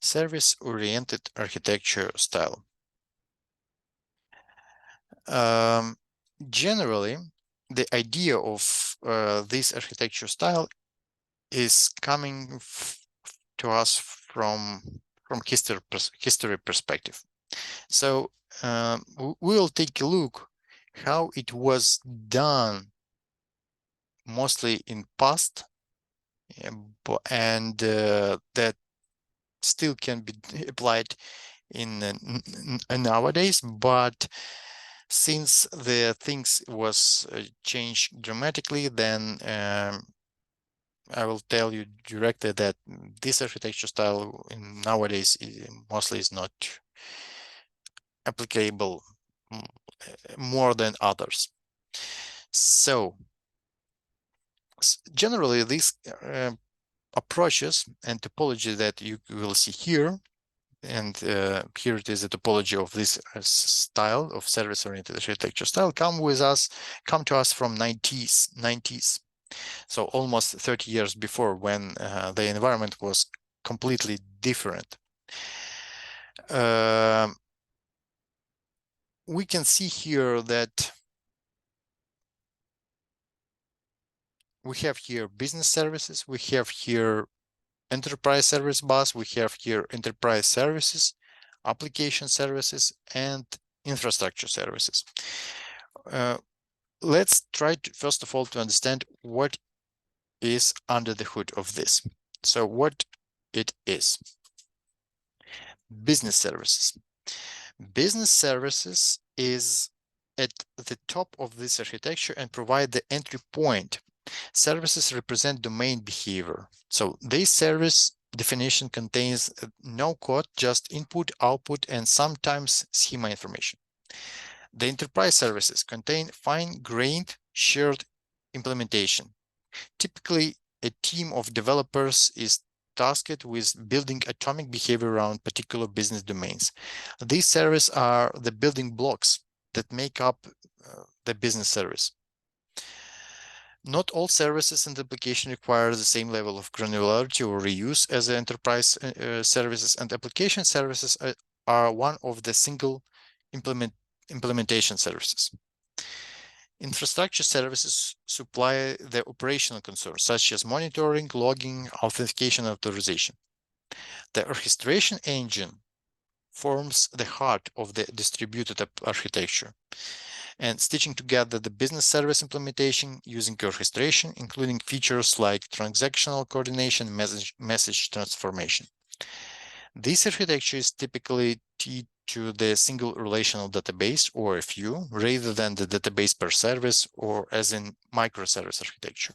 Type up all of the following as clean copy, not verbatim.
Service-oriented architecture style. Generally, the idea of this architecture style is coming to us from history perspective. So we will take a look how it was done mostly in past, and that still can be applied in nowadays, but since the things was changed dramatically, then I will tell you directly that this architecture style nowadays mostly is not applicable more than others. So generally, these approaches and topology that you will see here, and here it is a topology of this style of service-oriented architecture style, come to us from 90s. So almost 30 years before, when the environment was completely different. We can see here that we have here business services, we have here enterprise service bus, we have here enterprise services, application services, and infrastructure services. Let's try to, first of all, to understand what is under the hood of this. So what it is. Business services. Business services is at the top of this architecture and provide the entry point. Services represent domain behavior. So this service definition contains no code, just input, output, and sometimes schema information. The enterprise services contain fine-grained shared implementation. Typically, a team of developers is tasked with building atomic behavior around particular business domains. These services are the building blocks that make up the business service. Not all services and application require the same level of granularity or reuse as the enterprise services, and application services are one of the single implementation services. Infrastructure services supply the operational concerns, such as monitoring, logging, authentication, and authorization. The orchestration engine forms the heart of the distributed architecture, and stitching together the business service implementation using orchestration, including features like transactional coordination, message transformation. This architecture is typically tied to the single relational database or a few, rather than the database per service or as in microservice architecture.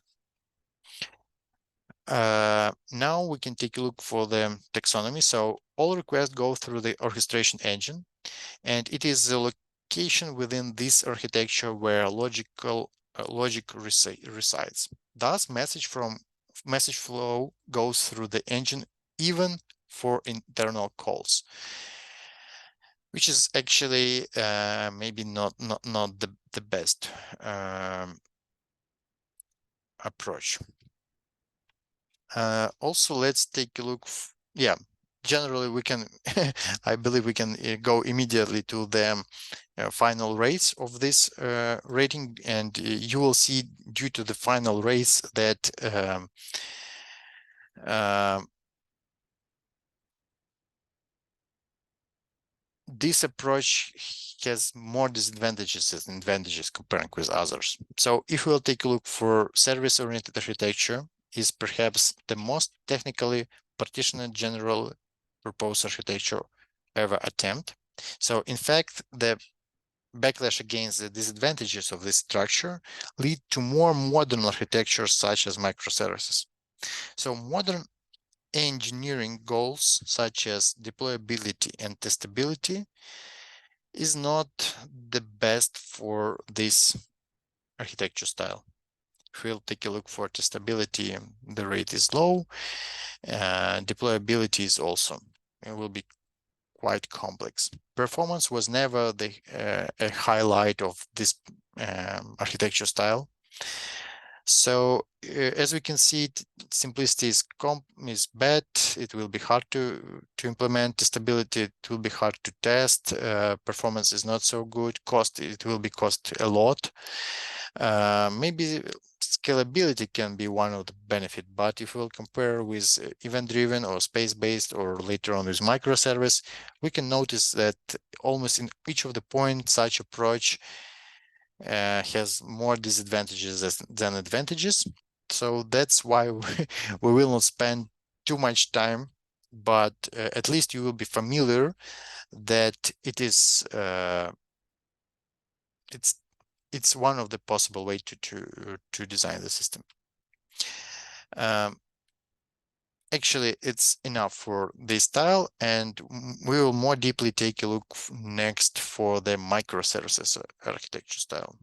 Now we can take a look for the taxonomy. So all requests go through the orchestration engine, and it is the location within this architecture where logic resides. Thus, message flow goes through the engine even for internal calls, which is actually maybe not the best approach. Also, let's take a look. Generally we can I believe we can go immediately to the final rates of this rating, and you will see, due to the final rates, that this approach has more disadvantages than advantages comparing with others. So if we'll take a look for service-oriented architecture, is perhaps the most technically partitioned general purpose architecture ever attempt. So in fact, the backlash against the disadvantages of this structure lead to more modern architectures such as microservices. So modern engineering goals such as deployability and testability is not the best for this architecture style. If we'll take a look for testability, the rate is low. Deployability is also, it will be quite complex. Performance was never a highlight of this architecture style. So as we can see, simplicity is bad. It will be hard to implement. Stability, it will be hard to test. Performance is not so good. Cost, it will be cost a lot. Maybe scalability can be one of the benefit, but if we'll compare with event-driven or space-based or later on with microservice, we can notice that almost in each of the points, such approach has more disadvantages than advantages. So that's why we will not spend too much time, but at least you will be familiar that it is it's one of the possible way to design the system. Actually, it's enough for this style, and we will more deeply take a look next for the microservices architecture style.